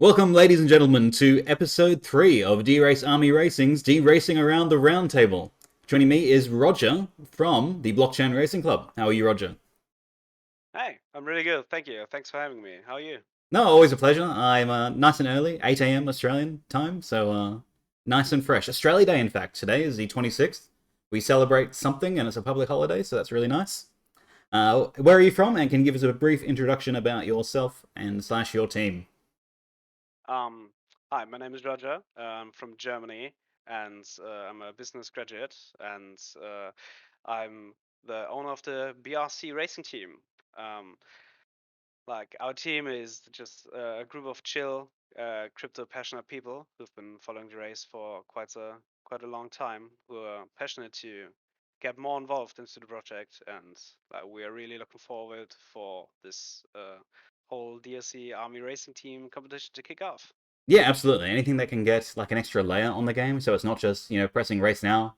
Welcome, ladies and gentlemen, to episode 3 of Derace Army Racing's Deracing Around the Roundtable. Joining me is Roger from the Blockchain Racing Club. How are you, Roger? Hey, I'm really good. Thank you. Thanks for having me. How are you? No, always a pleasure. I'm nice and early, 8 a.m. Australian time, so nice and fresh. Australia Day, in fact. Today is the 26th. We celebrate something, and it's a public holiday, so that's really nice. Where are you from, and can you give us a brief introduction about yourself and slash your team? Um, Hi, my name is Roger. I'm from Germany, and I'm a business graduate, and I'm the owner of the BRC racing team. Um, our team is just a group of chill, crypto passionate people who've been following the race for quite a long time, who are passionate to get more involved into the project, and we are really looking forward for this whole DSC Army Racing Team competition to kick off. Yeah, absolutely. Anything that can get like an extra layer on the game, so it's not just pressing race now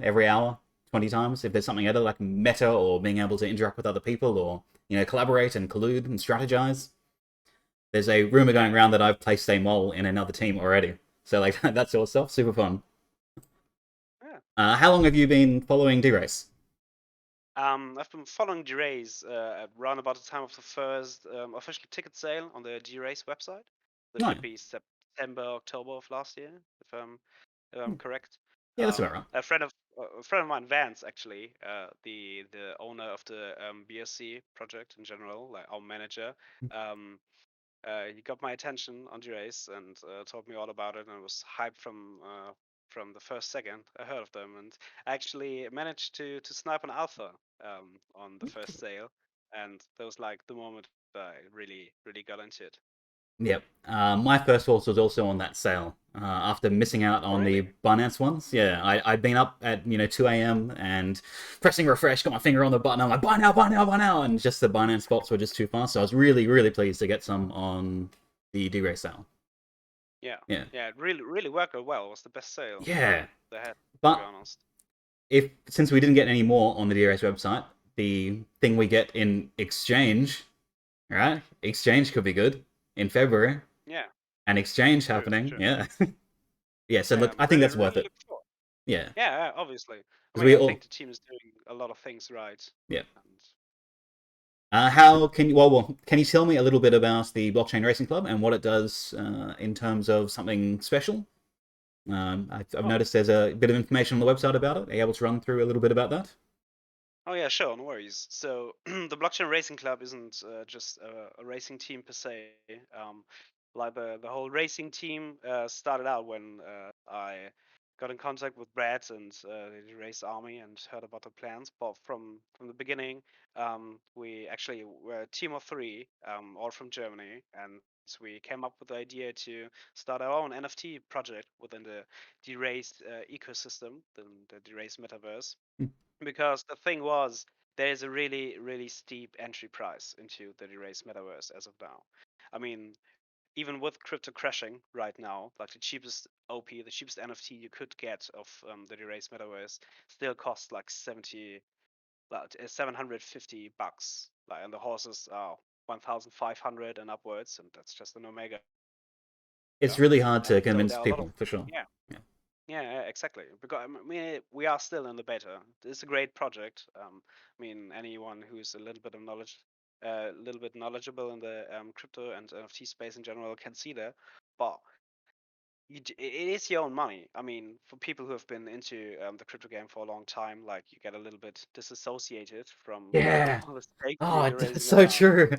every hour 20 times. If there's something other like meta or being able to interact with other people or collaborate and collude and strategize. There's a rumor Yeah, going around that I've placed a mole in another team already. So like that sort of stuff, super fun. yeah. How long have you been following D-Race? I've been following Derace at around about the time of the first official ticket sale on the Derace website. That No, should be September, October of last year, if I'm correct. yeah, that's about right. A friend of mine, Vance, actually, the owner of the BSC project in general, like our manager, um, he got my attention on Derace and told me all about it, and I was hyped from the first second I heard of them, and I actually managed to snipe an alpha on the first sale, and that was like the moment I really got into it. Yep. My first horse was also on that sale. After missing out Oh, on the really? Binance ones, yeah, I'd been up at 2 a.m. and pressing refresh, got my finger on the button. I'm like, buy now, buy now, buy now, and just the Binance bots were just too fast. So I was really pleased to get some on the D-Ray sale. Yeah, Yeah, yeah, it really worked out well. It was the best sale yeah. they had, to be But honest. if since we didn't get any more on the D-Race website, the thing we get in exchange, right? Exchange could be good in February. Yeah, An exchange true, happening, true. yeah. Yeah, so Yeah, look, I'm I think that's worth really it. looking forward. Yeah, Yeah, yeah, obviously. I because mean, we I think all, the team is doing a lot of things right, yeah. and How can you, can you tell me a little bit about the Blockchain Racing Club and what it does in terms of something special? I've oh, noticed there's a bit of information on the website about it. Are you able to run through a little bit about that? oh yeah, sure, no worries. So the Blockchain Racing Club isn't just a racing team per se. Um, the whole racing team started out when I got in contact with Brad and the race army and heard about the plans. But from the beginning, we actually were a team of three, all from Germany, and we came up with the idea to start our own NFT project within the Derace ecosystem, the Derace metaverse, because the thing was there is a really steep entry price into the Derace metaverse as of now. I mean, even with crypto crashing right now, like the cheapest OP, the cheapest NFT you could get of the Derace metaverse still costs like 750 bucks. Like, and the horses are 1,500 and upwards, and that's just an Omega. It's really hard to And so convince there are a lot of, people, for sure. yeah, Yeah. yeah, exactly. Because I mean, we are still in the beta. It's a great project. I mean, anyone who's a little bit knowledgeable in the crypto and NFT space in general can see that. But it is your own money. I mean, for people who have been into the crypto game for a long time, like you get a little bit disassociated from Yeah. all the stakes Oh, you're it's raising so around. true.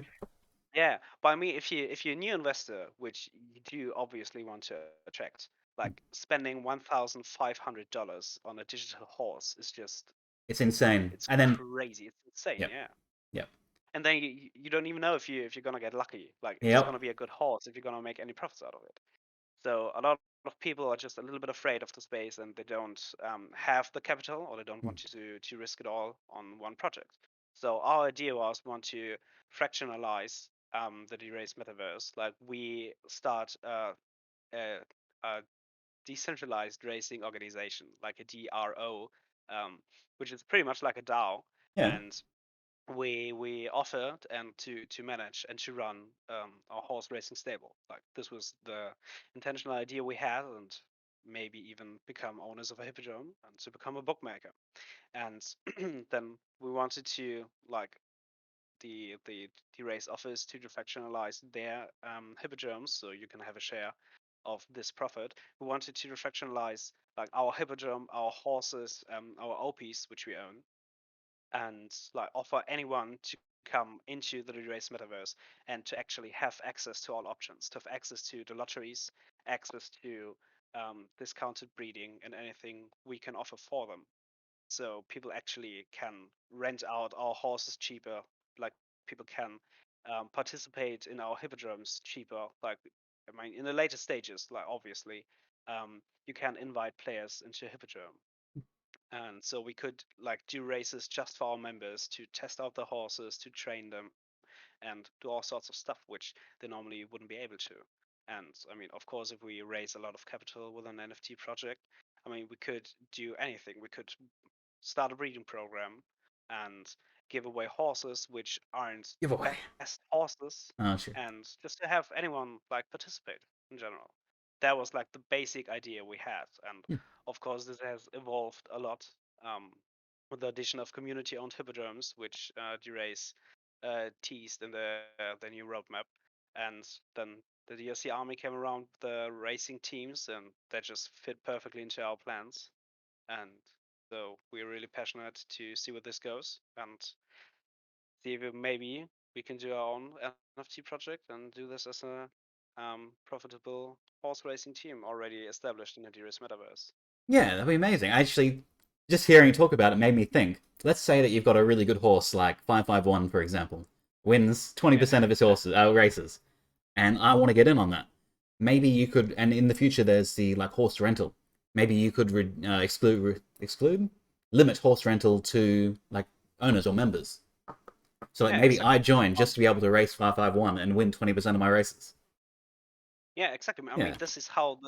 Yeah, but I mean, if you're a new investor, which you do obviously want to attract, like spending $1,500 on a digital horse is just It's insane. it's And then, crazy. It's insane, yep, yeah. yep, And then you don't even know if you're gonna get lucky, like if it's yep. gonna be a good horse, if you're gonna make any profits out of it. So a lot of people are just a little bit afraid of the space, and they don't have the capital, or they don't want to risk it all on one project. So our idea was we want to fractionalize the Derace metaverse. Like we start a, a decentralized racing organization, like a DRO, which is pretty much like a DAO, Yeah. and we offered and to manage and to run our horse racing stable. Like this was the intentional idea we had, and maybe even become owners of a hippodrome and to become a bookmaker. And then we wanted to like the race offers to fractionalize their hippodromes, so you can have a share of this profit. We wanted to fractionalize like our hippodrome, our horses, our OPs, which we own, and like offer anyone to come into the Derace metaverse and to actually have access to all options, to have access to the lotteries, access to discounted breeding, and anything we can offer for them. So people actually can rent out our horses cheaper. Like people can participate in our hippodromes cheaper. Like I mean, in the later stages, like obviously, you can invite players into a hippodrome, and so we could like do races just for our members to test out the horses, to train them, and do all sorts of stuff which they normally wouldn't be able to. And I mean, of course, if we raise a lot of capital with an NFT project, I mean, we could do anything. We could start a breeding program and give away horses which aren't Give the away. best horses, Oh, sure. and just to have anyone like participate in general. That was like the basic idea we had, and Hmm. of course this has evolved a lot um, with the addition of community-owned hippodromes, which Derace teased in the new roadmap, and then the DRC army came around with the racing teams, and that just fit perfectly into our plans. And so we're really passionate to see where this goes and see if maybe we can do our own NFT project and do this as a profitable horse racing team already established in the Derace metaverse. Yeah, that'd be amazing. Actually, just hearing you talk about it made me think. Let's say that you've got a really good horse, like 551, for example, wins 20% of his horses races, and I want to get in on that. Maybe you could, and in the future, there's the like horse rental. Maybe you could exclude, limit horse rental to like owners or members. So like Yeah, maybe I exactly. join just to be able to race 551 and win 20% of my races. Yeah, exactly. I mean, Yeah. this is how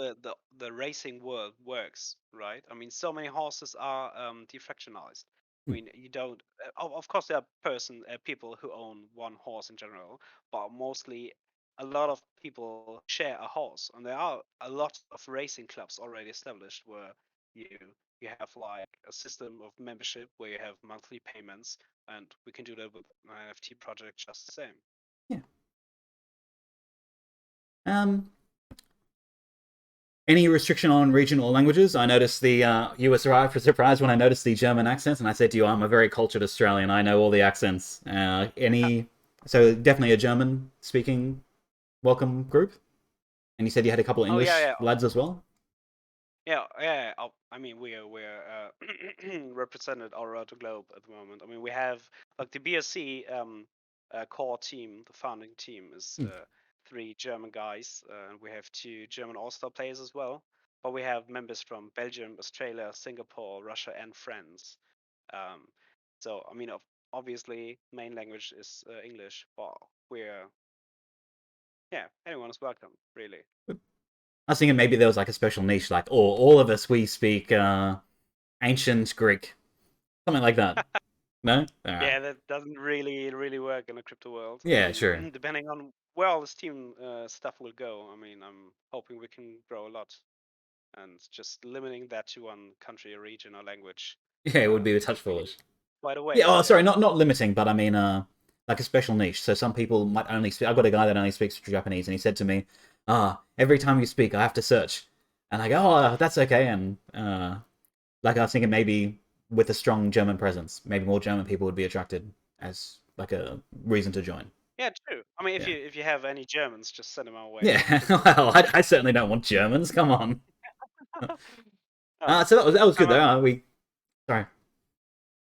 the racing world works, right? I mean, so many horses are defractionalized. I Hmm. mean, you don't. Of course, there are people who own one horse in general, but mostly a lot of people share a horse, and there are a lot of racing clubs already established where you you have like a system of membership where you have monthly payments, and we can do that with an NFT project just the same. Yeah. Um, Any restriction on regional languages? I noticed the you were surprised when I noticed the German accents, and I said to you, "I'm a very cultured Australian. I know all the accents." Any so definitely a German speaking welcome group, and you said you had a couple of Oh yeah, English yeah. lads as well. Yeah, yeah. I mean, we're represented all around the globe at the moment. I mean, we have like the BSC core team, the founding team is Hmm. three German guys, and we have two German all-star players as well. But we have members from Belgium, Australia, Singapore, Russia, and France. Um, so I mean, obviously, main language is English, but we're yeah, anyone is welcome, really. I was thinking maybe there was like a special niche, like, oh, all of us we speak ancient Greek, something like that. No, all right. Yeah, that doesn't really work in a crypto world. I Yeah, mean, sure. depending on where all this team stuff will go, I mean, I'm hoping we can grow a lot, and just limiting that to one country, or region, or language Yeah, it would be a touch would be foolish. quite a Yeah, oh, waste. sorry, Yeah. not limiting, but I mean, like a special niche. So some people might only speak. I've got a guy that only speaks Japanese, and he said to me, every time you speak, I have to search." And I go, "Oh, that's okay." And like I was thinking, maybe with a strong German presence, maybe more German people would be attracted as like a reason to join. Yeah, true. I mean, Yeah, if you have any Germans, just send them our way. We yeah. can do Well, I certainly don't want Germans. Come on. oh, So that was good I'm though. a, We sorry.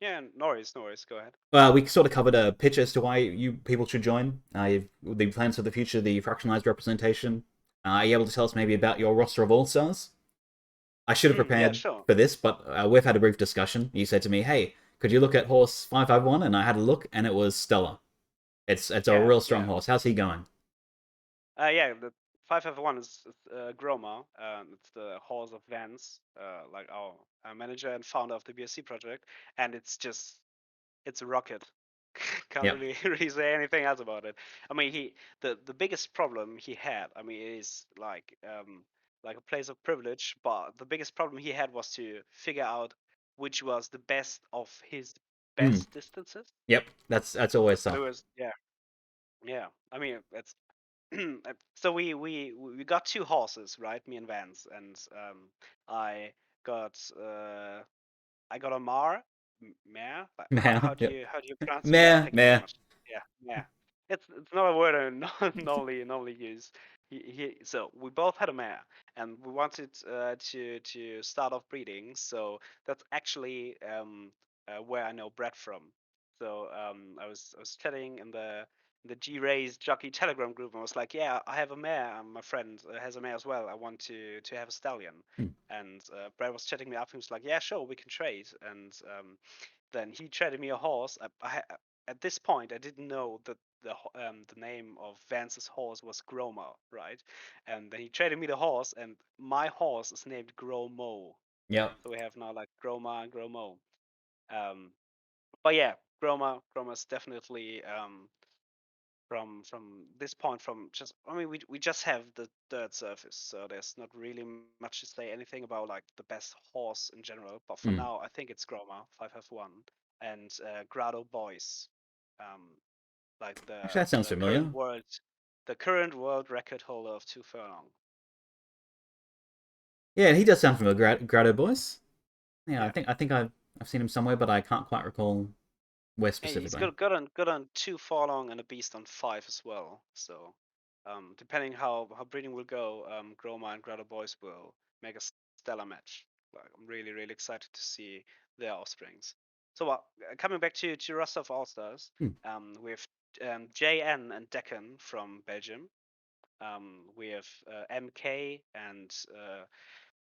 yeah, no worries, no worries. Go ahead. We sort of covered a pitch as to why you people should join. The plans for the future, the fractionalized representation. Are you able to tell us maybe about your roster of all stars? I should have Yeah, prepared sure. for this, but we've had a brief discussion. You said to me, "Hey, could you look at horse 551?" And I had a look, and it was stellar. It's a Yeah, real strong yeah. horse. How's he going? Yeah, the 551 is Groma. It's the horse of Vance, like our manager and founder of the BSC project, and it's a rocket. Can't Yep. really really say anything else about it. I mean, the biggest problem he had, I mean, it is like a place of privilege, but the biggest problem he had was to figure out which was the best of his Mm. best distances. Yep. That's always There tough. was yeah. I mean, it's so we got two horses, right? Me and Vance, and I got I got a mare. Like, Meh. Yep. how do you pronounce it? Yeah, Meh. thank you very Meh. much. Yeah, mare. It's not a word I normally use. So we both had a mare, and we wanted to start off breeding. So that's actually where I know Brad from. So I was chatting in the Derace jockey Telegram group, and I was like, yeah, I have a mare. My friend has a mare as well. I want to have a stallion. Mm. And Brad was chatting me up. He was like, "Yeah, sure, we can trade." And then he traded me a horse. At this point, I didn't know that the name of Vance's horse was Groma, right? And then he traded me the horse, and my horse is named Gromo. Yep. So we have now like Groma and Gromo. Um, but yeah, Groma is definitely from this point from just I mean we just have the dirt surface, so there's not really much to say anything about like the best horse in general, but for Mm. now I think it's Groma 5F1 and Grado Boys, um like Actually, that sounds familiar. the current world record holder of 2 furlong. Yeah, he does sound familiar. Grado Boys. Yeah, Yeah. I think I've seen him somewhere, but I can't quite recall where Yeah, he's specifically. good on 2 furlong and a beast on 5 as well. So, depending how breeding will go, Groma and Grotto Boys will make a stellar match. Like, I'm really excited to see their offsprings. So, coming back to Rostov All Stars, Hmm. we have JN and Deccan from Belgium. We have MK and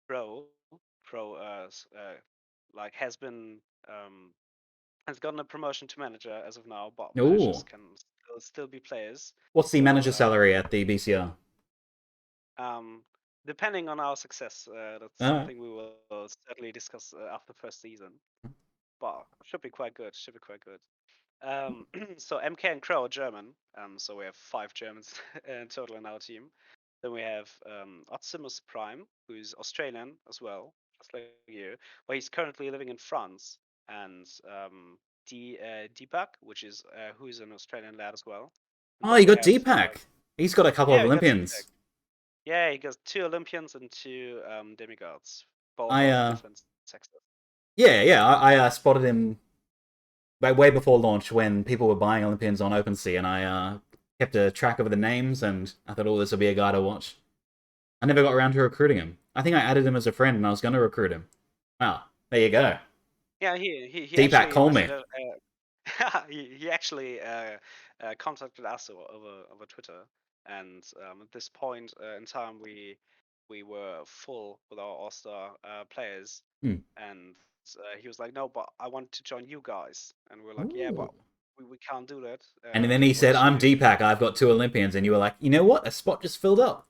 Pro. Pro like has gotten a promotion to manager as of now, but managers Ooh, can still be players. what's the So manager salary at the BCR? um, depending on our success, that's Alright. something we will certainly discuss after first season. But should be quite good. Should be quite good. So MK and Crow are German. So we have 5 Germans in total in our team. Then we have Otsimus Prime, who's Australian as well, just like you, but he's currently living in France. And Deepak, which is who's an Australian lad as well. And Oh, then you we got have Deepak. He's got a couple of yeah, we got Deepak. Olympians. Yeah, he got 2 Olympians and 2 demigods, both I of different sexes. yeah, I spotted him way before launch when people were buying Olympians on OpenSea, and I kept a track of the names, and I thought, oh, this will be a guy to watch. I never got around to recruiting him. I think I added him as a friend, and I was going to recruit him. Wow, there you go. Yeah, he Deepak, actually call me. messaged he actually contacted us over Twitter, and at this point in time, we were full with our All-Star players, Hmm. and he was like, "No, but I want to join you guys," and we're like, "Yeah, but Ooh. we can't do that. And then he said, Once I'm you Deepak, I've got 2 Olympians, and you were like, you know what? A spot just filled up.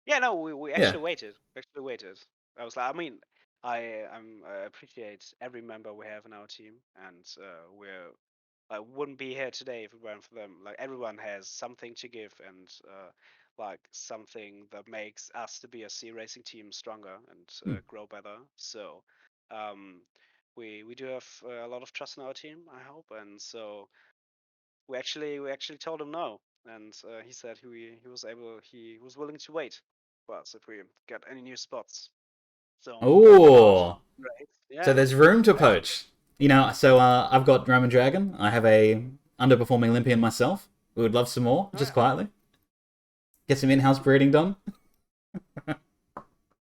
Yeah, no, we Yeah. actually waited. We actually waited. I was like, I mean, I appreciate every member we have in our team, and I wouldn't be here today if it weren't for them. Like everyone has something to give, and like something that makes us to be a C racing team stronger and Hmm. grow better. So, um, we do have a lot of trust in our team, I hope, and so we actually told him no, and he said he was willing to wait for us if we get any new spots. So that worked out Ooh. great. So Yeah, there's room to actually. poach. You know, so I've got Roman Dragon. I have a underperforming Olympian myself. We would love some more, Oh just yeah. quietly. Get some in-house breeding done.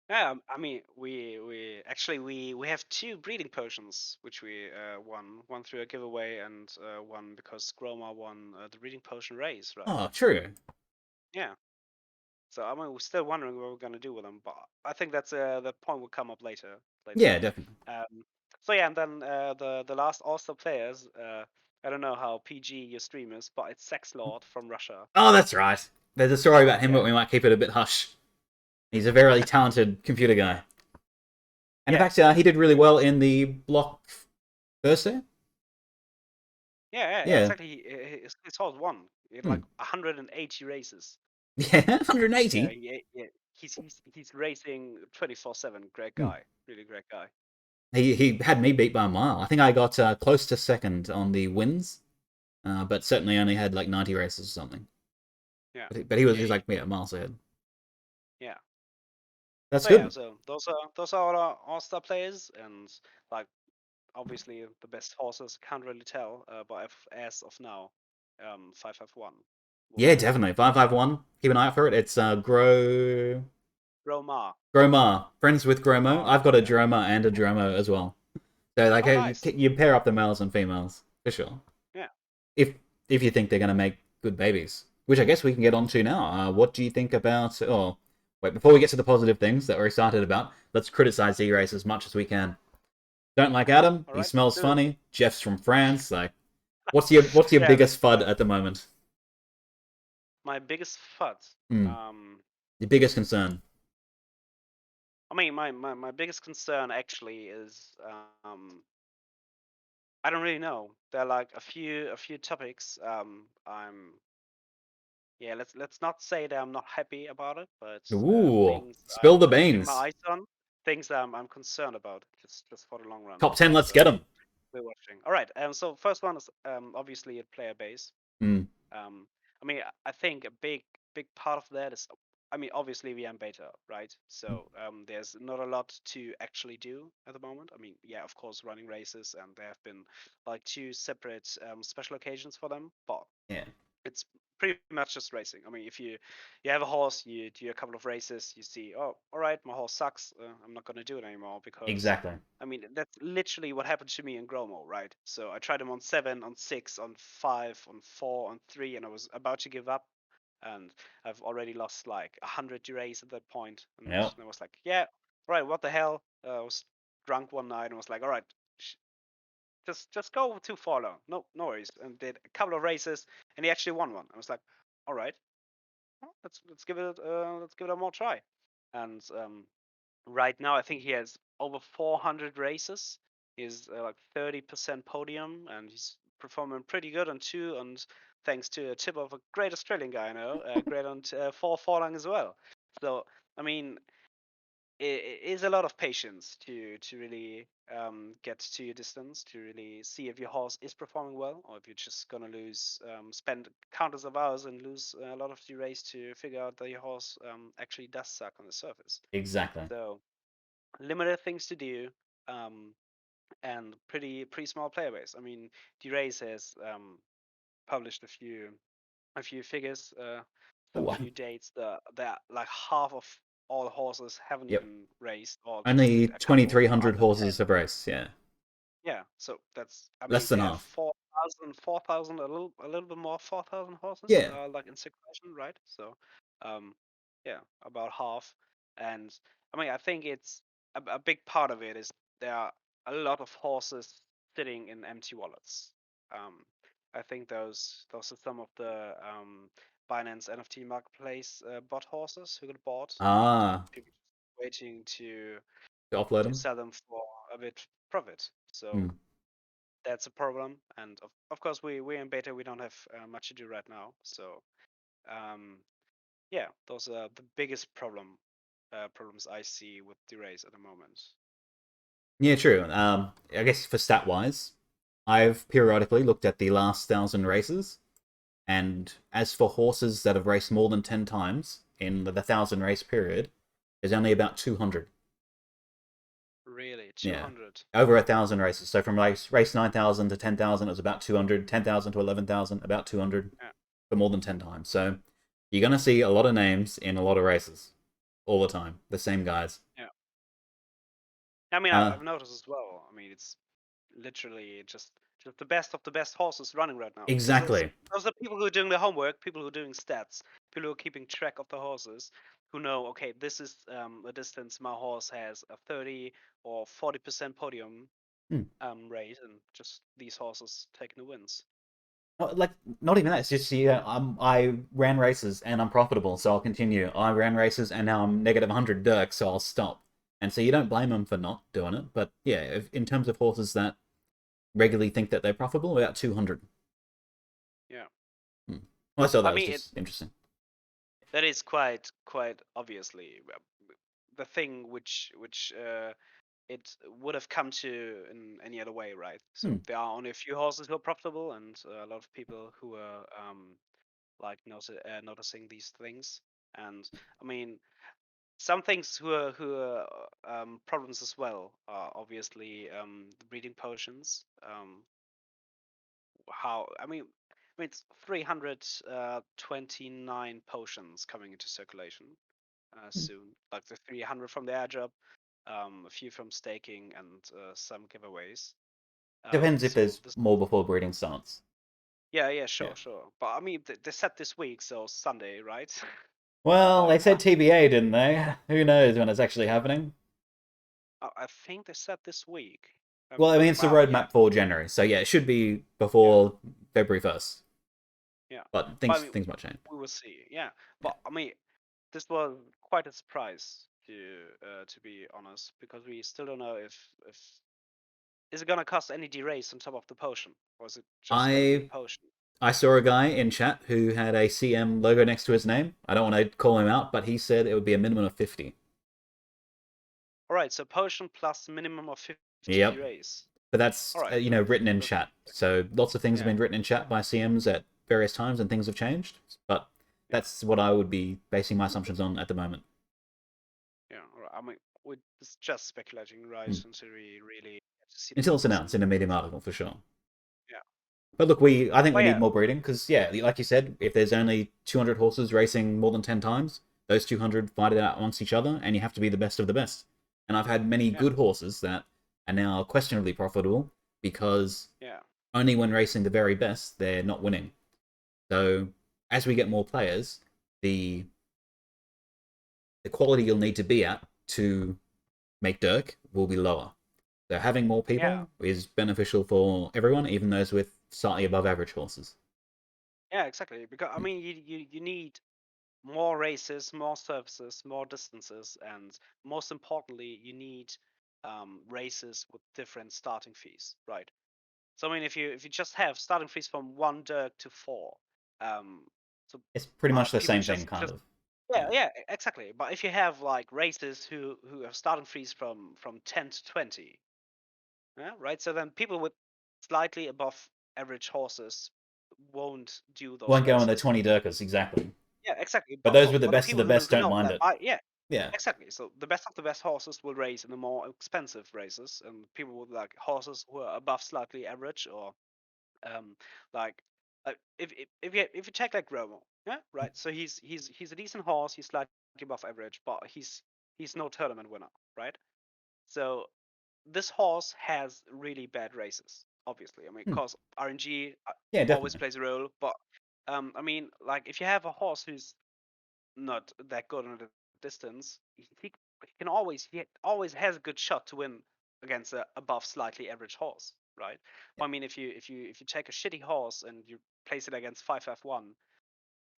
Yeah, I mean, we actually we have 2 breeding potions which we won. One through a giveaway and one because Groma won the breeding potion race, right? Oh, true. Yeah. So I mean, we're still wondering what we're gonna do with them, but I think that's the point will come up later. Yeah, definitely. So yeah, and then the last All-Star players. I don't know how PG your stream is, but it's Sex Lord from Russia. Oh, that's right. There's a story about him, but Yeah, we might keep it a bit hush. He's a very talented computer guy. And in yeah, fact, he did really well in the block Thursday. Yeah, Yeah. exactly. His horse won in Hmm. like 180 races. Yeah, Yeah, 180. yeah. He's racing 24/7. Great Hmm. guy, really great guy. He had me beat by a mile. I think I got close to second on the wins, but certainly only had like 90 races or something. Yeah, But he was yeah, just like yeah, miles ahead. yeah. That's So yeah, good. so those are our all-star players, and like obviously the best horses can't really tell, but as of now, 551 will Yeah, win. definitely. 551. Keep an eye out for it. It's Roma, Gromar. Friends with Gromo. Roma, I've got a yeah. Droma and a Dromo as well. So like Oh, nice. you pair up the males and females for sure. Yeah. If if you think they're gonna make good babies, which I guess we can get on to now. What do you think about? Oh, wait. Before we get to the positive things that we're excited about, let's criticize Derace as much as we can. Don't like Adam. All He right, let's smells do it. funny. Jeff's from France. Like, what's your Yeah, biggest FUD at the moment? my biggest FUD. Hmm. Um, Your biggest concern? I mean, my biggest concern actually is I don't really know. There are like a few topics. Yeah, let's not say that I'm not happy about it, but Ooh, things spill the I'm keeping my beans. eyes on, things I'm concerned about, just for the long run. Top 10. Let's get So them. we're watching. All right. So first one is obviously a player base. Hmm. Um, I mean, I think a big part of that is, I mean, obviously we are in beta, right? So there's not a lot to actually do at the moment. I mean, yeah, of course, running races, and there have been like two separate special occasions for them, but Yeah. it's pretty much just racing. I mean, if you have a horse, you do a couple of races, you see, oh, all right, my horse sucks. I'm not gonna do it anymore because, Exactly. I mean, that's literally what happened to me in Gromo, right? So I tried him on 7, on 6, on 5, on 4, on 3, and I was about to give up, and I've already lost like 100 Derace at that point, and Yep. I was like, yeah, right, what the hell? I was drunk one night and was like, all right, just go too far long. No worries. And did a couple of races, and he actually won one. I was like, all right, well, let's give it a more try. And right now, I think he has over 400 races. He's like 30% podium, and he's performing pretty good on two. And thanks to a tip of a great Australian guy I know, great on four furlong as well. So I mean, it is a lot of patience to really get to your distance, to really see if your horse is performing well, or if you're just gonna lose, spend countless of hours and lose a lot of the race to figure out that your horse actually does suck on the surface. Exactly. So limited things to do, um, and pretty small player base. I mean, Derace has published a few figures, a Ooh, few dates that like half of all the horses haven't yep. even raced, or just Only a couple 2,300 under 10. horses have raced. Yeah. Yeah, so that's, I mean, Less than there are half. 4,000, a little bit more, 4,000 horses, Yeah. like in circulation, right? So, um, yeah, about half. And I mean, I think it's a big part of it is there are a lot of horses sitting in empty wallets. Um, I think those are some of the Binance NFT marketplace bot horses who got bought, and Ah, people just waiting to offload to them. sell them for a bit profit. Hmm. So that's a problem. And of course, we're in beta. We don't have much to do right now. So um, yeah, those are the biggest problems I see with the race at the moment. Yeah, true. I guess for stat wise, I've periodically looked at the last 1,000 races, and as for horses that have raced more than 10 times in the 1,000 race period, there's only about 200. Really, Yeah, 200. over 1,000 races. So from race 9,000 to 10,000, it was about 200. 10,000 to 11,000, about 200 Yeah, for more than 10 times. So you're gonna see a lot of names in a lot of races all the time. The same guys. yeah. I mean, Uh, I've noticed as well. I mean, it's literally just the best of the best horses running right now. exactly. Those are people who are doing the homework, people who are doing stats, people who are keeping track of the horses, who know, okay, this is the distance my horse has a 30 or 40% podium Hmm. rate, and just these horses taking the wins. Like not even that. It's just yeah. I ran races and I'm profitable, so I'll continue. I ran races and now I'm negative 100 Dirk, so I'll stop. And so you don't blame them for not doing it. But yeah, in terms of horses that regularly think that they're profitable, about 200. Hmm. Well, I saw I that was mean, just interesting. that is quite obviously the thing which it would have come to in any other way, right? So Hmm. there are only a few horses who are profitable, and a lot of people who are like noticing these things. And I mean, some things who are problems as well are obviously the breeding potions. How I mean it's 329 potions coming into circulation Hmm. soon. Like the 300 from the airdrop, a few from staking, and some giveaways. Depends if So there's this, more before breeding starts. yeah, Yeah. sure. But I mean, they said this week, so Sunday, right? Well, Like they said TBA, didn't they? Who knows when it's actually happening? I think they said this week. Well, I mean, it's the Well, yeah, roadmap for January, so yeah, it should be yeah, before February 1st. yeah. But But I things mean, things might change. we will see. Yeah, Yeah. but I mean, this was quite a surprise to be honest, because we still don't know if is it gonna cost any derace on top of the potion, or is it just gonna be the I potion? I saw a guy in chat who had a CM logo next to his name. I don't want to call him out, but he said it would be a minimum of 50. All right, so potion plus minimum of 50 Yep. derace. But All that's right, written in that's chat. So lots of things have yeah, been written in chat by CMs at various times, and things have changed. But yeah, that's what I would be basing my assumptions on at the moment. yeah. All right. I mean, it's just speculating, right? Hmm. Until we really get to see the Until it's numbers announced in and a Medium article for sure. yeah. But look, I think we But need yeah, more breeding because yeah, like you said, if there's only 200 horses racing more than 10 times, those 200 fight it out amongst each other, and you have to be the best of the best. And I've had many yeah, good horses that are now questionably profitable because yeah, only when racing the very best they're not winning. So as we get more players, the the quality you'll need to be at to make Dirk will be lower. So having more yeah, people is beneficial for everyone, even those with slightly above average horses. yeah. Exactly. Because I mean, you need more races, more surfaces, more distances, and most importantly, you need races with different starting fees, right? So I mean, if you just have starting fees from one Dirk to four, um, so It's pretty much the people same thing, just kind of. yeah, Yeah. yeah, exactly. But if you have like races who have starting fees from 10 to 20, yeah, right? So then people with slightly above average horses won't do those Won't go on the races. 20 Durkas, exactly. Yeah, exactly. But But those but, with the but the best of the people who, best who don't know mind that, it. yeah, Yeah. exactly. So the best of the best horses will race in the more expensive races, and people with like horses who are above slightly average or um like if you check like Romo, yeah, right. So he's a decent horse. He's slightly above average, but he's no tournament winner, right? So this horse has really bad races, obviously. I mean, Hmm. because RNG Yeah, always definitely. plays a role, but I mean, like if you have a horse who's not that good on the distance, he always has a good shot to win against a above slightly average horse, right? Yeah, Well, I mean, if you take a shitty horse and you place it against 5F1,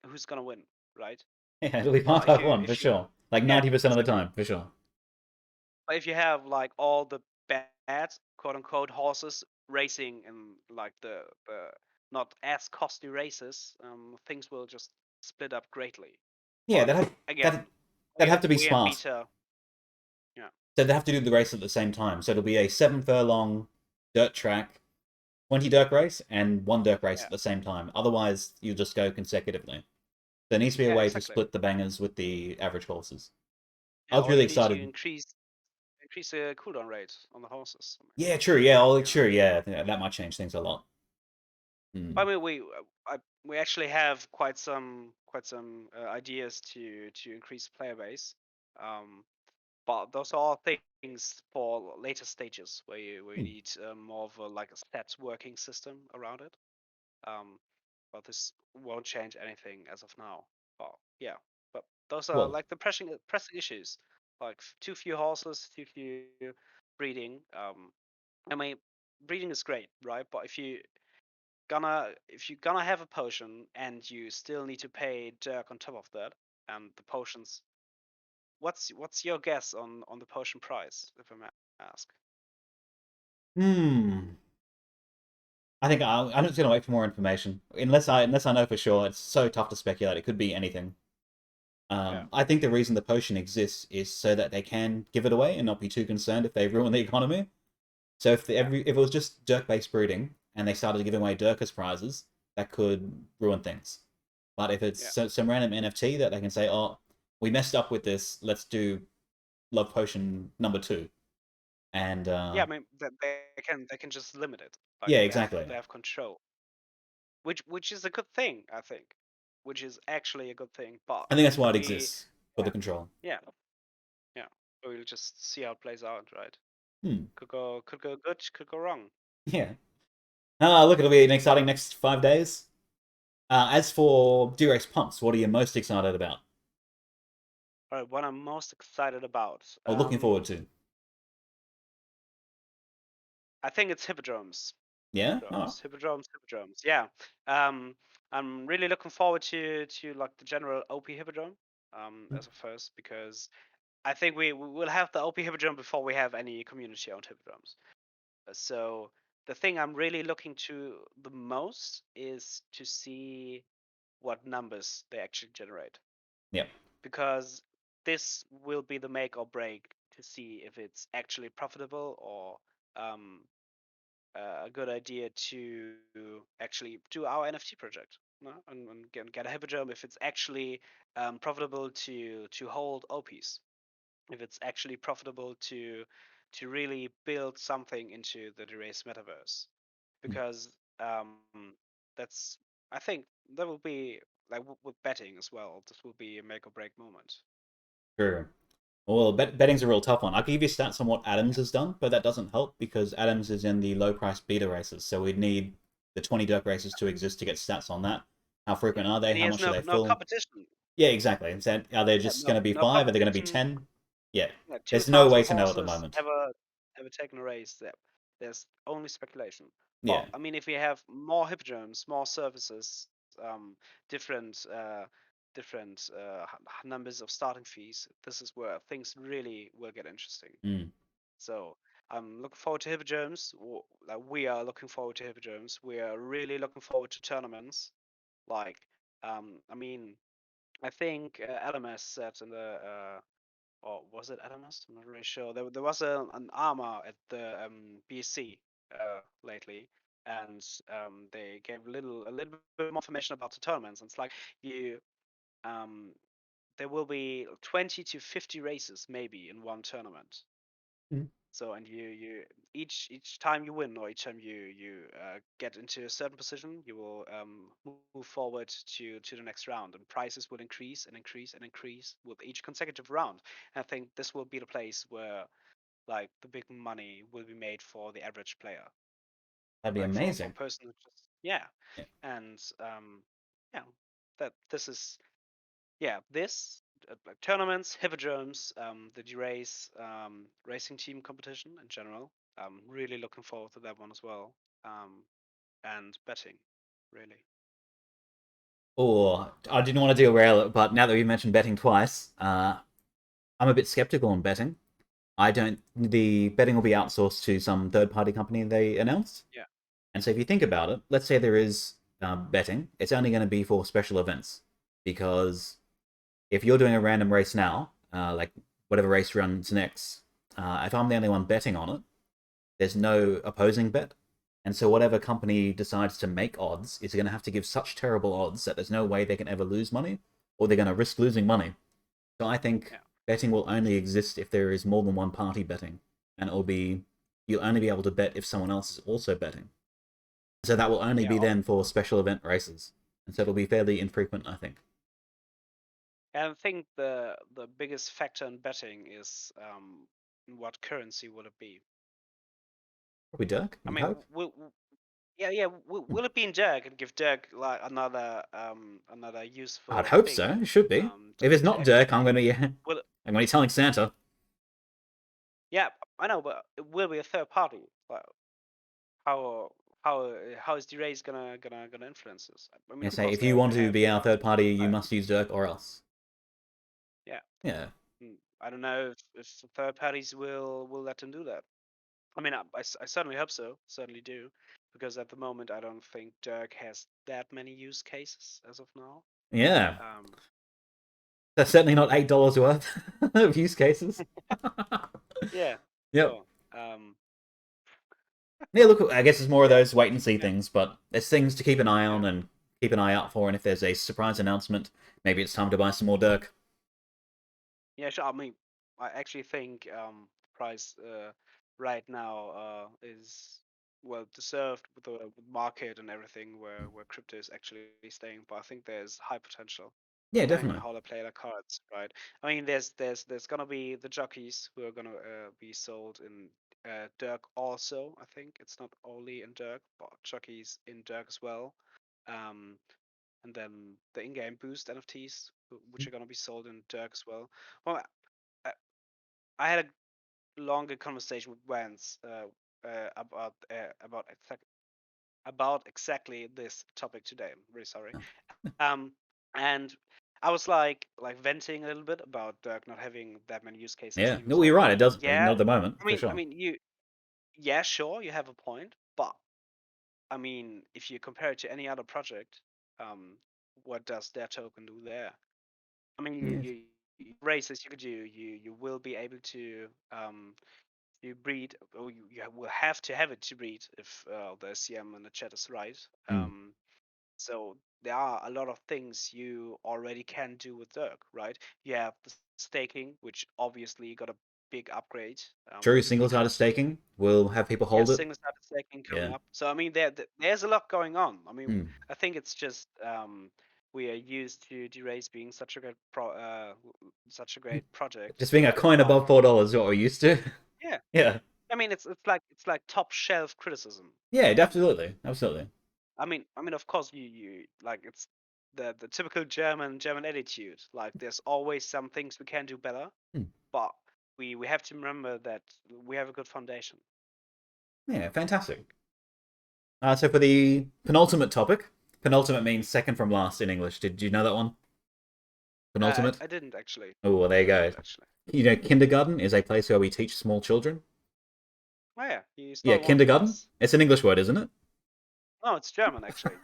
who's gonna win, right? yeah, it'll be But 5-5-1 for sure. Like yeah, 90% of the exactly. time, for sure. But if you have like all the bad quote unquote horses racing in like the not as costly races, things will just split up greatly. Yeah, But that have again, that that'd have to be we have smart. beta. Yeah, So they have to do the race at the same time. So it'll be a 7 furlong dirt track, 20 dirt race, and one dirt race yeah, at the same time. Otherwise, you'll just go consecutively. There needs to be a yeah, way to exactly. split the bangers with the average horses. I Yeah, was or really you need to excited. increase the cooldown rate on the horses. Yeah, true. Yeah, Yeah. sure. Yeah, that might change things a lot. I Hmm. mean, we actually have quite some ideas to increase player base. Um, but those are all things for later stages where you Hmm. need more of a like a stats working system around it. Um, but this won't change anything as of now. But yeah, but those are Well, like the pressing issues, like too few horses, too few breeding. I mean, breeding is great, right? But if you're gonna have a potion and you still need to pay Dirk on top of that, and the potions, what's your guess on the potion price, if I may ask? hmm. I think I'm just gonna wait for more information. Unless I know for sure, it's so tough to speculate. It could be anything. Yeah, I think the reason the potion exists is so that they can give it away and not be too concerned if they ruin the economy. So yeah, if it was just Dirk based breeding and they started giving away Dirk as prizes, that could ruin things. But if it's yeah, some random NFT that they can say, oh, we messed up with this, let's do Love Potion number 2, and yeah. I mean, they can just limit it. Like yeah, they have exactly. they have control, which is a good thing, I think. Which is actually a good thing. But I think that's why it we, exists for the yeah, control. yeah, yeah. We'll just see how it plays out, right? Hmm. Could go good, could go wrong. Yeah. Look, it'll be an exciting next 5 days. As for Derace Pumps, what are you most excited about All right, what I'm most excited about. or looking forward to? I think it's hippodromes. Yeah. Oh. Hippodromes. Yeah. Um, I'm really looking forward to like the general OP hippodrome as a first because I think we will have the OP hippodrome before we have any community owned hippodromes. So the thing I'm really looking to the most is to see what numbers they actually generate Yep. because this will be the make or break to see if it's actually profitable or um, a good idea to actually do our NFT project, no? And get a hippodrome if it's actually profitable to hold OPs, if it's actually profitable to really build something into the Derace metaverse, because that's I think that will be like with betting as well. This will be a make or break moment. True. Well, betting's a real tough one. I can give you stats on what Adams Yeah, has done, but that doesn't help because Adams is in the low price beta races, so we'd need the 20 Dirk races to exist to get stats on that. How yeah, frequent are they? and he How has much do they no fill? competition. Yeah, exactly. And so are they Yeah, just going to be no 5? Are they going to be competition. 10? Yeah. Yeah, There's no 2,000 way to know at the horses moment. ever taken a race. There's only speculation. Yeah. But I mean, if we have more hippodromes, more services, um, different numbers of starting fees, this is where things really will get interesting. Mm. So I'm looking forward to hippodromes. Like we are looking forward to hippodromes. We are really looking forward to tournaments. Like, I mean, I think LMS said in the or was it Adamas? I'm not really sure. There was an armor at the BSC lately, and they gave a little bit more information about the tournaments. And it's like you um, there will be 20 to 50 races maybe in one tournament. Mm. So and you each time you win or each time you get into a certain position, you will move forward to the next round, and prices will increase and increase and increase with each consecutive round. And I think this will be the place where like the big money will be made for the average player, That'd be like for a amazing. person who just yeah, Yeah. and yeah, that this is yeah, this like tournaments, hippodromes, the Derace racing team competition in general. I'm really looking forward to that one as well. And betting, really. Or I didn't want to derail it, but now that we mentioned betting twice, I'm a bit skeptical on betting. I don't. The betting will be outsourced to some third party company they announced. Yeah, And so if you think about it, let's say there is betting, it's only going to be for special events. Because if you're doing a random race now, like whatever race runs next, if I'm the only one betting on it, there's no opposing bet. And so whatever company decides to make odds is going to have to give such terrible odds that there's no way they can ever lose money, or they're going to risk losing money. So I think yeah, betting will only exist if there is more than one party betting, and it'll be you'll only be able to bet if someone else is also betting. So that will only yeah. be then for special event races, and so it'll be fairly infrequent, I think. And I think the biggest factor in betting is what currency will it be? Probably Dirk, I you'd mean, hope. yeah. Hmm. Will it be in Dirk and give Dirk like another I'd useful hope so. thing It should be. If it's to not Dirk, I'm actually gonna will it, I'm gonna be telling Santa. yeah, I know, but it will be a third party. Like, how how is Derace gonna influence this? I mean, I of say course if you want they to have be our enough. third party, you Uh, must use Dirk or else. yeah, Yeah. I don't know if the third parties will let them do that. I mean, I certainly hope so. Certainly do. because at the moment I don't think Dirk has that many use cases as of now. Yeah, Um, that's certainly not $8 worth of use cases. yeah, Yep. sure. Yeah, look, I guess it's more of Yeah, those wait and see yeah, things, but there's things to keep an eye yeah. on and keep an eye out for. And if there's a surprise announcement, maybe it's time to buy some more Dirk. Yeah, sure. I mean, I actually think price right now is well deserved with the market and everything where crypto is actually staying. But I think there's high potential Yeah, depending on definitely. how they play their cards, right? I mean, there's gonna be the jockeys who are gonna be sold in Dirk also. I think it's not only in Dirk, but jockeys in Dirk as well. Um, and then the in-game boost NFTs, which are gonna be sold in Dirk as well. Well, I, I had a longer conversation with Vance about exactly this topic today. I'm really sorry. Um, and I was like venting a little bit about Dirk not having that many use cases, Yeah. and he was No, you're like, right. It does. Not "Yeah, at the moment, I for mean, sure. yeah, sure, you have a point, but I mean, if you compare it to any other project, um, what does their token do there? I mean, Yeah. races you could do, you will be able to you breed, or you will have to have it to breed if the CM in the chat is right. Mm. So there are a lot of things you already can do with Dirk, right? You have the staking, which obviously got a big upgrade True, single-sided because staking will have people yeah, hold it. single-sided staking coming Yeah. up. So I mean, there's a lot going on. I mean, Mm. I think it's just we are used to Derace being such a great project, Just being a coin but above $4 is what we're used to. yeah, Yeah. I mean, it's like top shelf criticism. Yeah, absolutely. Absolutely. I mean, of course, you like it's the typical German attitude. Like, there's always some things we can do better, Hmm. but we have to remember that we have a good foundation. Yeah, fantastic. So for the penultimate topic, penultimate means second from last in English. Did you know that one? Penultimate? I didn't actually. Oh, well, there you I go. didn't actually. You know, kindergarten is a place where we teach small children. Oh yeah, you Yeah, stole one from kindergarten. us. It's an English word, isn't it? No, it's German actually.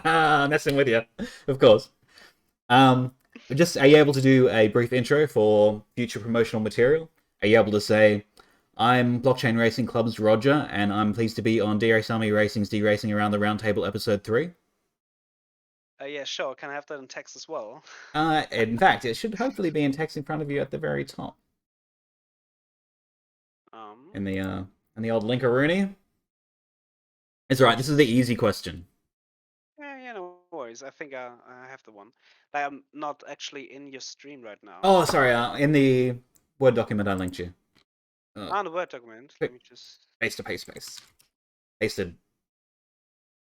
Messing with you, of course. Um, just are you able to do a brief intro for future promotional material? Are you able to say, "I'm Blockchain Racing Club's Roger, and I'm pleased to be on Derace Army Racing's Deracing Around the Roundtable episode 3." Yeah, sure. Can I have that in text as well? In fact, it should hopefully be in text in front of you at the very top um, in the old Linkaroonie. It's alright. This is the easy question. yeah, no worries. I think I have the one. Like, I'm not actually in your stream right now. Oh, sorry. In the Word document I linked you. Uh, On the Word document. Let me just paste to paste paste. Pasted.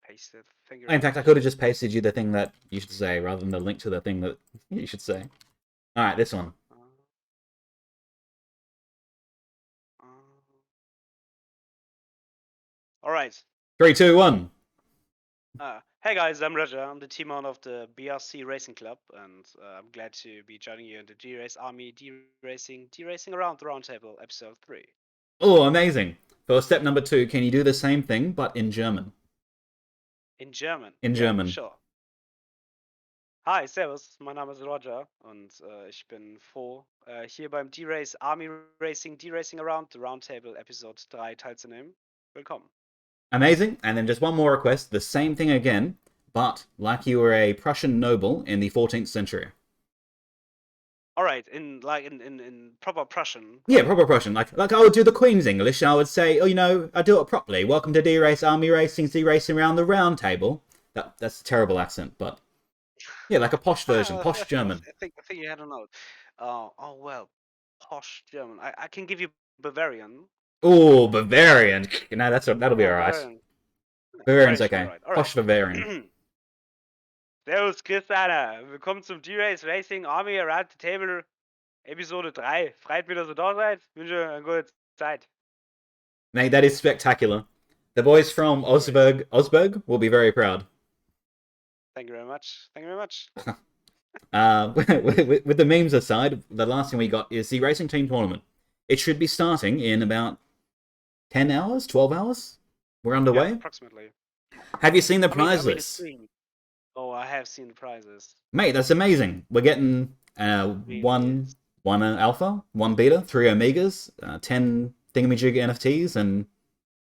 paste it. Thank you In very fact, I could much. have just pasted you the thing that you should say rather than the link to the thing that you should say. All right, this one. Uh, uh, all right. 3, 2, 1. Hey guys, I'm Roger. I'm the team owner of the BRC Racing Club, and I'm glad to be joining you in the Derace Army Deracing Around the Roundtable, episode 3. Oh, amazing. For step number 2, can you do the same thing but in German? In German. In Yeah, German. sure. Hi, Servus, mein Name ist Roger und ich bin froh, hier beim Derace Army Racing Deracing Around the Roundtable, Episode 3 teilzunehmen. Willkommen. Amazing. And then just one more request. The same thing again, but like you were a Prussian noble in the 14th century. All right, in proper Prussian, Yeah, right? proper Prussian. Like I would do the Queen's English. I would say, oh, you know, I do it properly. Welcome to D-Race Army Racing, D-Racing around the round table. That's a terrible accent, but yeah, like a posh version, I posh German. think you had a note. Oh well, posh German. I can give you Bavarian. Oh, Bavarian. No, that'll be Yeah, alright. Bavarian. Bavarian's Bavarian should be okay. alright. All right. Posh Bavarian. Servus, Chris Anna. Willkommen zum D-Race Racing Army Around the Table, Episode 3. Freut mich, dass ihr da seid. Wünsche eine gute Zeit. Mate, that is spectacular. The boys from No worries. Osberg will be very proud. Thank you very much. Thank you very much. With the memes aside, the last thing we got is the racing team tournament. It should be starting in about 10 hours, 12 hours. We're Yeah, underway. approximately. Have you seen the I prize mean, a list? stream. Oh, I have seen the prizes. Mate, that's amazing. We're getting Really one is. alpha, one beta, three omegas, 10 thingamajig NFTs, and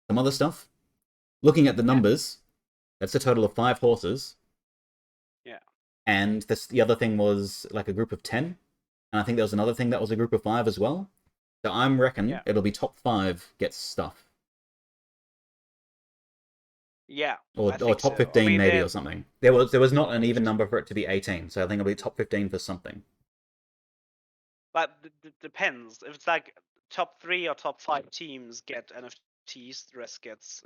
some other stuff. Looking at the Yeah, numbers, that's a total of 5 horses. yeah, And the other thing was like a group of 10. And I think there was another thing that was a group of 5 as well. So I'm reckon yeah, it'll be top 5 gets stuff. yeah. Or, I or think top so. I 15 mean, maybe they're or something. There was not an even just, number for it to be 18, so I think it'll be top 15 for something. but depends. If it's like top three or top five teams get NFTs, the rest gets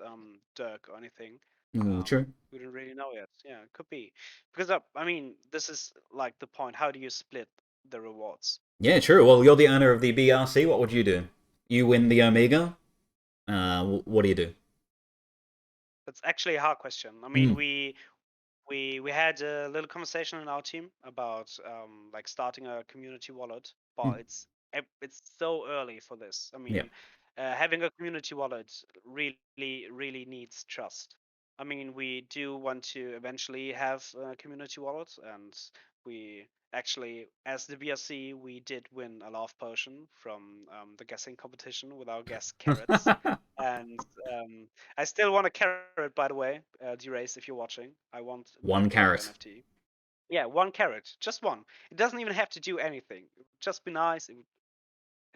Dirk or anything. Ooh, true. We don't really know yet. Yeah, it could be because I mean, this is like the point. How do you split the rewards? Yeah, true. Well, you're the owner of the BRC. What would you do? You win the Omega. What do you do? That's actually a hard question. I mean, Mm, we had a little conversation in our team about like starting a community wallet, mm, but it's so early for this. I yeah. mean, having a community wallet really needs trust. I mean, we do want to eventually have a community wallet, and we actually, as the BRC, we did win a love potion from the guessing competition with our guess carrots, and I still want a carrot, by the way, Derace, if you're watching. I want my One carrot carrot. NFT. Yeah, one carrot, just one. It doesn't even have to do anything. It would just be nice if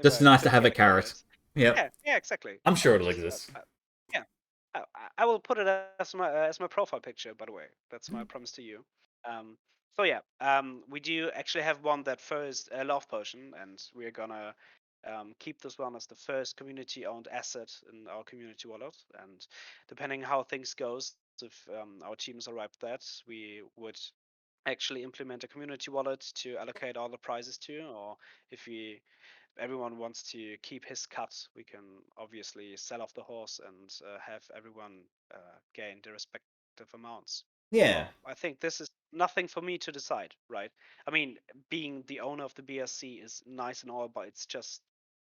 Just I nice to could have a get a carrot. carrot. Yep. Yeah, exactly. I'm I sure would it'll just, exist. yeah, I will put it as my profile picture. By the way, that's my promise to you. Um, so yeah, we do actually have one that first love potion, and we're gonna keep this one as the first community-owned asset in our community wallet. And depending how things goes, if our teams arrive at that, we would actually implement a community wallet to allocate all the prizes to, or if everyone wants to keep his cut, we can obviously sell off the horse and have everyone gain their respective amounts. Yeah. But I think this is nothing for me to decide, right? I mean, being the owner of the BSC is nice and all, but it's just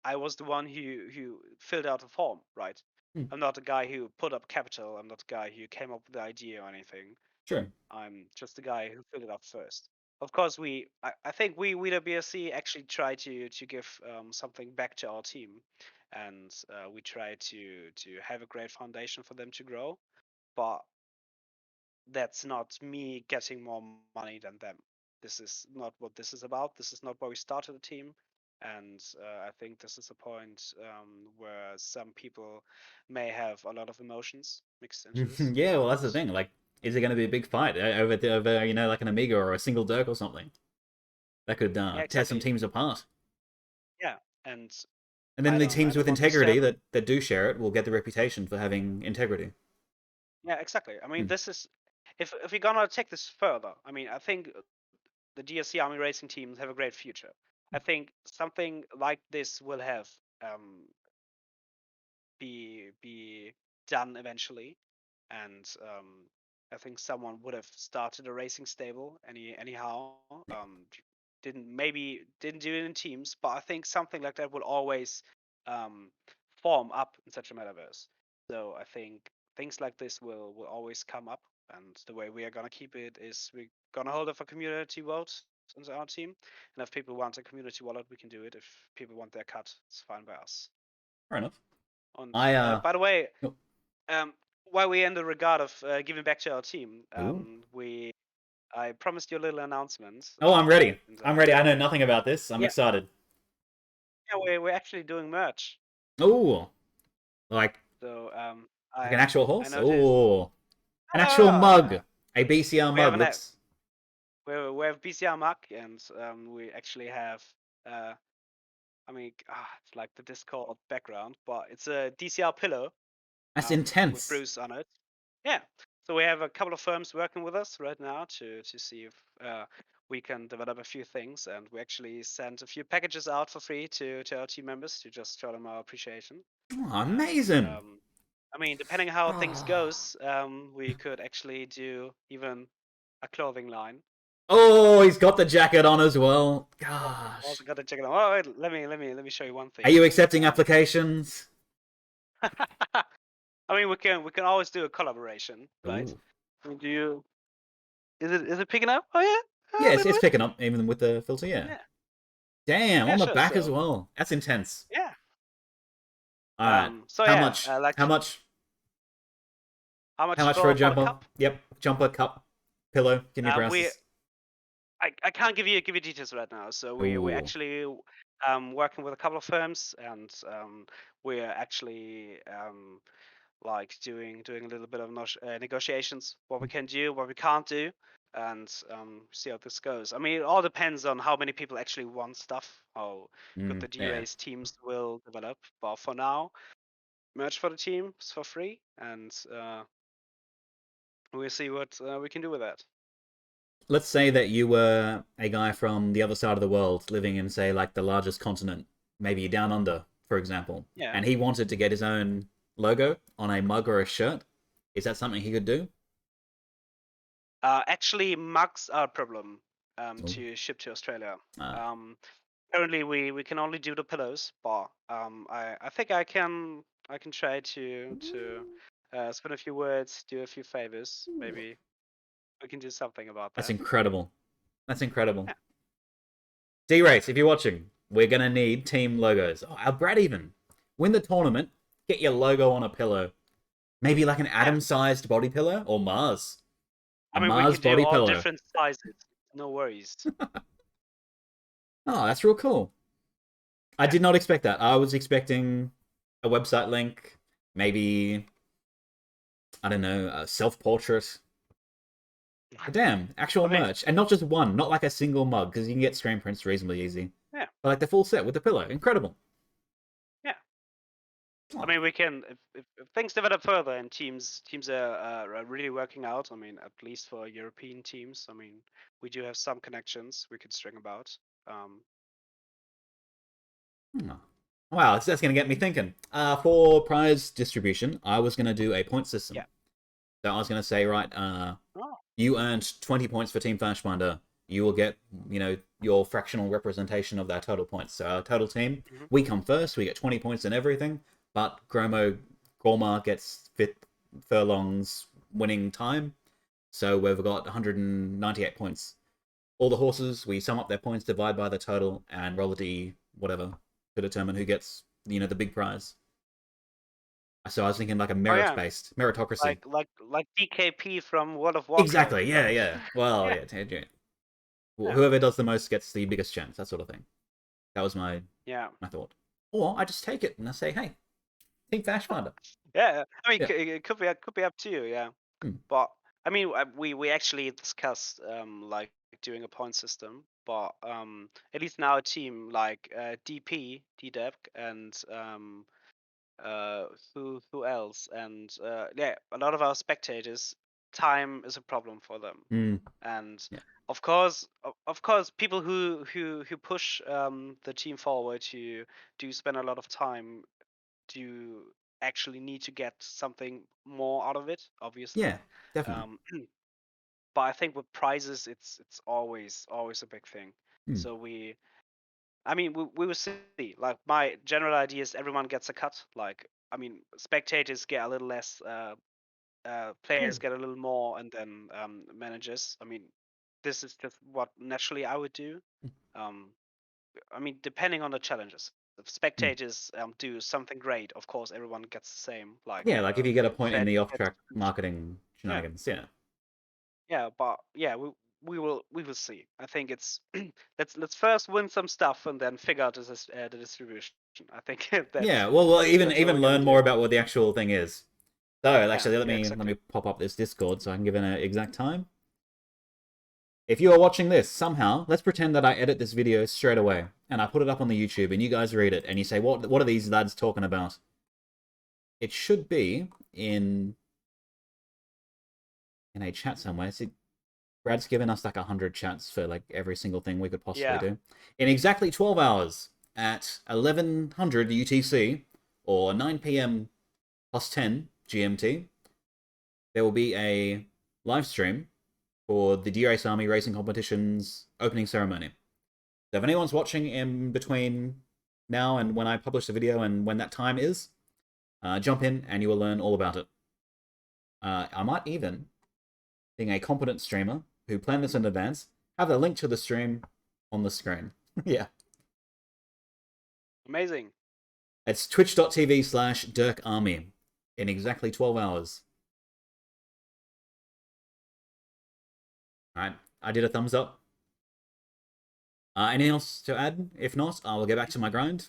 I was the one who filled out the form, right? Hmm, I'm not the guy who put up capital. I'm not the guy who came up with the idea or anything. sure. I'm just the guy who filled it out first. Of course, I think we the BSC actually try to give something back to our team, and we try to have a great foundation for them to grow. But that's not me getting more money than them. This is not what this is about. This is not why we started the team. And I think this is a point where some people may have a lot of emotions mixed into this. Yeah, well, that's And the thing. Like, is it going to be a big fight over like an Amiga or a single Dirk or something that could yeah, tear some exactly. teams apart? Yeah, and And then the I teams with don't integrity understand. that do share it will get the reputation for having integrity. Yeah, exactly. I mean, Hmm. this is if we're gonna take this further. I mean, I think the DSC Army racing teams have a great future. I think something like this will have um, be done eventually, and I think someone would have started a racing stable anyhow. Didn't do it in teams, but I think something like that will always um, form up in such a metaverse. So I think things like this will always come up, and the way we are gonna keep it is we're gonna hold up a community vote into our team, and if people want a community wallet, we can do it. If people want their cut, it's fine by us. Fair enough. And I by the way, oh, um, while we're in the regard of giving back to our team, ooh. we I promised you a little announcement, Oh, I'm ready. and I'm ready. I know nothing about this. I'm yeah, excited. yeah, we're actually doing merch. Oh, like So an I actual I horse. noticed. Oh, an actual Ah, mug. A BCR we have mug an app. looks. We have BCR Mug, and we actually have. I mean, it's like the Discord background, but it's a DCR pillow That's with intense. Bruce on it. Yeah. So we have a couple of firms working with us right now to see if we can develop a few things, and we actually sent a few packages out for free to our team members to just show them our appreciation. Oh, And amazing. I mean, depending on how things Oh. goes, we could actually do even a clothing line. Oh, he's got the jacket on as well. Also Gosh. got to check it out. Oh, wait, let me show you one Are thing. you accepting Um, applications? I mean, we can always do a collaboration, right? Ooh. I mean, do you? Is it picking up? Oh yeah, Yeah, a little it's bit. picking up even with the filter. Yeah. Yeah, Damn, yeah, on the sure. back as So well. That's intense. yeah. All right. So How yeah, much? like How much? how How much much for a for the jumper? cup? Yep, jumper, cup, pillow. Give me We prices. I can't give you details right now. So we Ooh. actually working with a couple of firms, and we're actually like doing a little bit of negotiations, what we can do, what we can't do, and see how this goes. I mean, it all depends on how many people actually want stuff, how good the Yeah. Derace teams will develop. But for now, merch for the team is for free, and we'll see what we can do with that. Let's say that you were a guy from the other side of the world living in, say, like the largest continent, maybe down under, for example, Yeah. and he wanted to get his own logo on a mug or a shirt. Is that something he could do? Actually, mugs are a problem Ooh. to ship to Australia. Ah. Um, Currently, we can only do the pillows, but I think I can try to spin a few words, do a few favors. Maybe we can do something about That's that. incredible. That's incredible. Yeah. Derace, if you're watching, we're gonna need team logos. Oh, our Brad even. Win the tournament, get your logo on a pillow. Maybe like an Yeah. atom-sized body pillow or Mars. A I mean, we Mars could do body all pillow. different sizes. No worries. Oh, that's real cool. I Yeah. did not expect that. I was expecting a website link, maybe I don't know, a self-portrait. But damn, actual I mean, merch, and not just one, not like a single mug, because you can get screen prints reasonably easy. yeah, But like the full set with the pillow, incredible. yeah. I Oh, mean, we can if things develop further and teams are really working out. I mean, at least for European teams. I mean, we do have some connections we could string about. Um, hmm. Wow, that's going to get me thinking. For prize distribution, I was going to do a point system. yeah. So I was going to say, right, Oh. you earned 20 points for Team Flashbinder. You will get, your fractional representation of that total points. So our total team, Mhm. we come first. We get 20 points in everything. But Gorma gets fifth furlongs winning time. So we've got 198 points. All the horses, we sum up their points, divide by the total, and roll a d whatever to determine who gets, the big prize. So I was thinking like a Oh yeah, meritocracy. like DKP from World of Warcraft. Exactly. Yeah. Yeah. Well. Yeah, Yeah. yeah, Whoever does the most gets the biggest chance. That sort of thing. That was yeah, my thought. Or I just take it and I say, hey, Team Flashbinder. yeah. I mean, Yeah. it could be up to you. Yeah, Hmm. but I mean, we actually discussed like doing a point system, but at least now a team like DP, DDEP, and uh who else, and yeah, a lot of our spectators, time is a problem for them. Hmm. And Yeah. of course people who push the team forward, who do spend a lot of time, do actually need to get something more out of it, obviously. Yeah. Definitely. um, but I think with prizes, it's always a big thing. Hmm. So I mean, we will see. Like, my general idea is everyone gets a cut. Like, I mean, spectators get a little less, players get a little more, and then managers. I mean, this is just what naturally I would do. Um, I mean, depending on the challenges. If Hmm. spectators do something great, of course everyone gets the same, like Yeah. Like if you get a point in fair the fair off-track distribution. marketing Yeah, shenanigans. Yeah. yeah, but yeah, we will see. I think it's let's first win some stuff and then figure out the distribution. I think Yeah. that's Well, that's even that's what we're even gonna learn do. more about what the actual thing is. So Yeah, actually, let yeah, me let exactly. me pop up this Discord so I can give an exact time. If you are watching this, somehow, let's pretend that I edit this video straight away and I put it up on the YouTube and you guys read it and you say, what are these lads talking about? It should be in a chat somewhere. See, Brad's given us like 100 chats for like every single thing we could possibly Yeah. do. In exactly 12 hours at 1100 UTC or 9 p.m. plus 10 GMT, there will be a live stream for the Derace Army Racing Competition's opening ceremony. So if anyone's watching in between now and when I publish the video and when that time is, Jump in and you will learn all about it. I might even, being a competent streamer who planned this in advance, have the link to the stream on the screen. Yeah. Amazing. It's twitch.tv/DirkArmy in exactly 12 hours. Alright, I did a thumbs up. Anything else to add? If not, I will get back to my grind.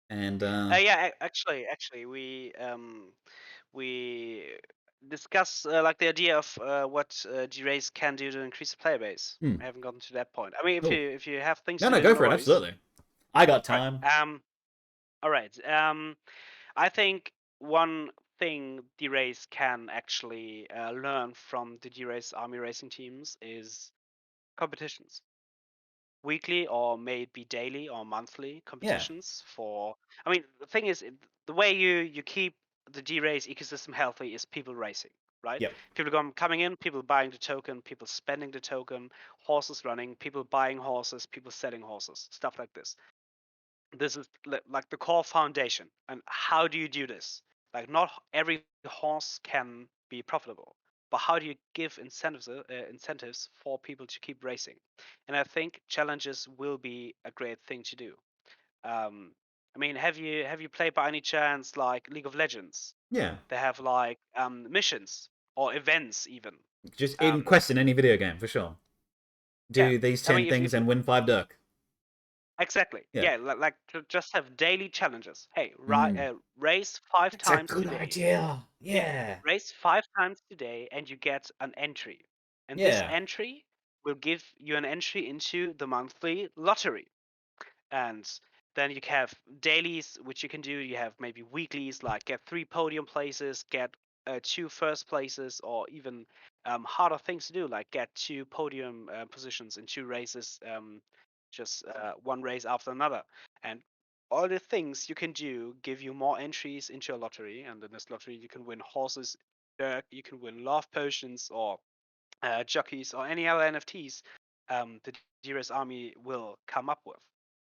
And Yeah, actually, we discuss like the idea of what Derace can do to increase the player base. I haven't gotten to that point. I mean, oh. if you have things No, to no, do, go no for it, worries. absolutely. I got Right. time. All right. I think one thing Derace can actually learn from the Derace Army racing teams is competitions. Weekly or maybe daily or monthly Yeah. competitions for. I mean, the thing is, the way you keep the D-race ecosystem healthy is people racing, right? Yep. People coming in, people buying the token, people spending the token, horses running, people buying horses, people selling horses, stuff like this. This is like the core foundation. And how do you do this? Like, not every horse can be profitable, but how do you give incentives for people to keep racing? And I think challenges will be a great thing to do. I mean, have you played by any chance like League of Legends? Yeah. They have like missions or events even. Just in Um, quest in any video game, for sure. yeah, Do these I 10 mean, things and win 5 Dirk. exactly. Yeah. Yeah, like to just have daily challenges. Hey, Mm. race five That's a times good today. idea. Yeah, Yeah. race 5 times today, and you get an entry. And this Yeah. entry will give you an entry into the monthly lottery. And then you have dailies, which you can do. You have maybe weeklies, like get 3 podium places, get 2 first places, or even harder things to do, like get 2 podium positions in 2 races, just one race after another. And all the things you can do give you more entries into a lottery. And in this lottery, you can win horses, you can win love potions, or jockeys, or any other NFTs the Derace Army will come up with.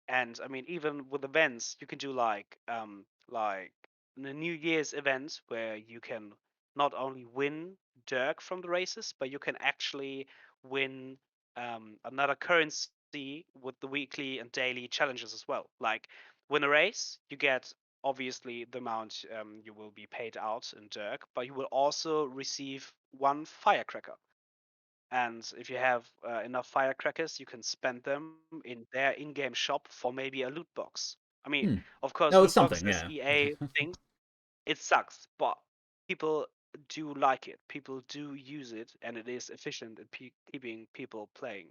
And I mean, even with events, you can do like the New Year's event where you can not only win Dirk from the races, but you can actually win another currency with the weekly and daily challenges as well. Like, win a race, you get obviously the amount you will be paid out in Dirk, but you will also receive one firecracker. And if you have enough firecrackers, you can spend them in their in-game shop for maybe a loot box. I mean, Hmm. of course, No, it's loot box something, as yeah. EA thinks, it sucks, but people do like it. People do use it, and it is efficient in keeping people playing.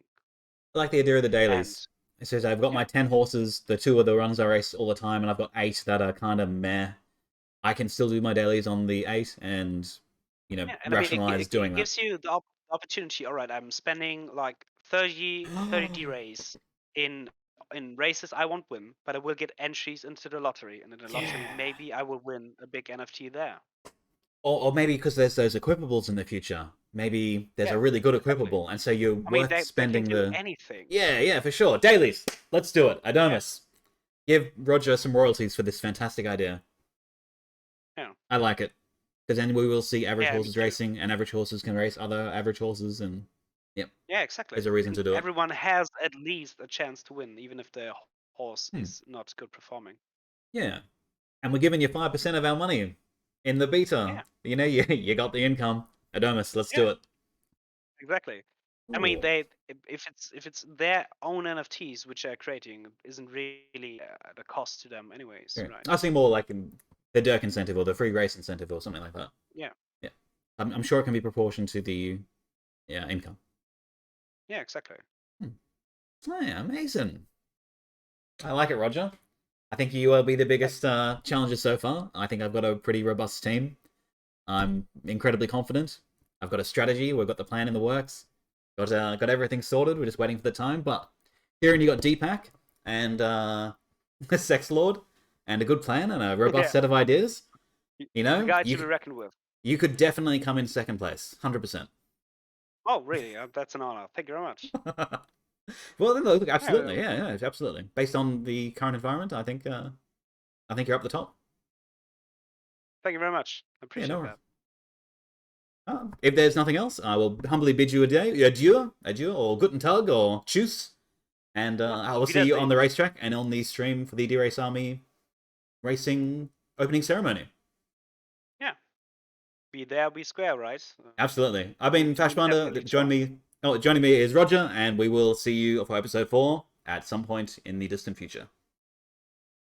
I like the idea of the And dailies. It says I've got yeah, my 10 horses, the 2 are the runs I race all the time, and I've got 8 that are kind of meh. I can still do my dailies on the 8 and, yeah, and I mean, rationalize doing it that. gives you the opportunity. All right, I'm spending like 30 D race in races I won't win, but I will get entries into the lottery, and in the lottery Yeah. maybe I will win a big NFT there. Or maybe because there's those equipables in the future. Maybe there's a Yeah, really good exactly. equipable, and so you're I mean, worth they can spending do the. anything. Yeah, yeah, for sure. Dailies. Let's do it. Yeah, Adomus. Give Roger some royalties for this fantastic idea. yeah, I like it. Because then we will see average yeah, me horses too. racing, and average horses can race other average horses, and yep, Yeah, exactly. there's a reason And to do it. everyone has at least a chance to win, even if their horse Hmm. is not good performing. Yeah. And we're giving you 5% of our money in the beta. Yeah, You got the income. Adomus, let's yeah, do it. exactly. I mean, Ooh. if it's their own NFTs which they're creating, isn't really the cost to them, anyways, Yeah. right? I see more like the Dirk incentive or the free race incentive or something like that. Yeah, Yeah. I'm sure it can be proportioned to the income. yeah, exactly. Hmm. Oh, yeah, amazing. I like it, Roger. I think you will be the Thanks. biggest challenger so far. I think I've got a pretty robust team. I'm incredibly confident. I've got a strategy. We've got the plan in the works. Got everything sorted. We're just waiting for the time. But hearing you got Deepak and Sex Lord and a good plan and a robust Yeah, set of ideas, the guy to you be reckoned with. you could definitely come in second place, 100%. Oh, really? That's an honor. Thank you very much. Well, then, look, Yeah, absolutely, yeah, absolutely. Based on the current environment, I think you're up the top. Thank you very much. I Yeah, no appreciate worries. that. If there's nothing else, I will humbly bid you adieu, or guten tag, or tschüss, and Yeah, I will auf see you on the Wiedersehen. racetrack and on the stream for the Derace Army racing opening ceremony. Yeah, be there, be square, right? Absolutely. I've We'll, been we'll Fashminder. definitely join. Joining me is Roger, and we will see you for episode 4 at some point in the distant future.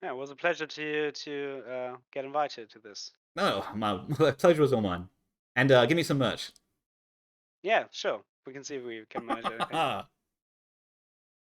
Yeah, it was a pleasure to get invited to this. Oh, my pleasure was all mine. And give me some merch. Yeah, sure. We can see if we can manage anything.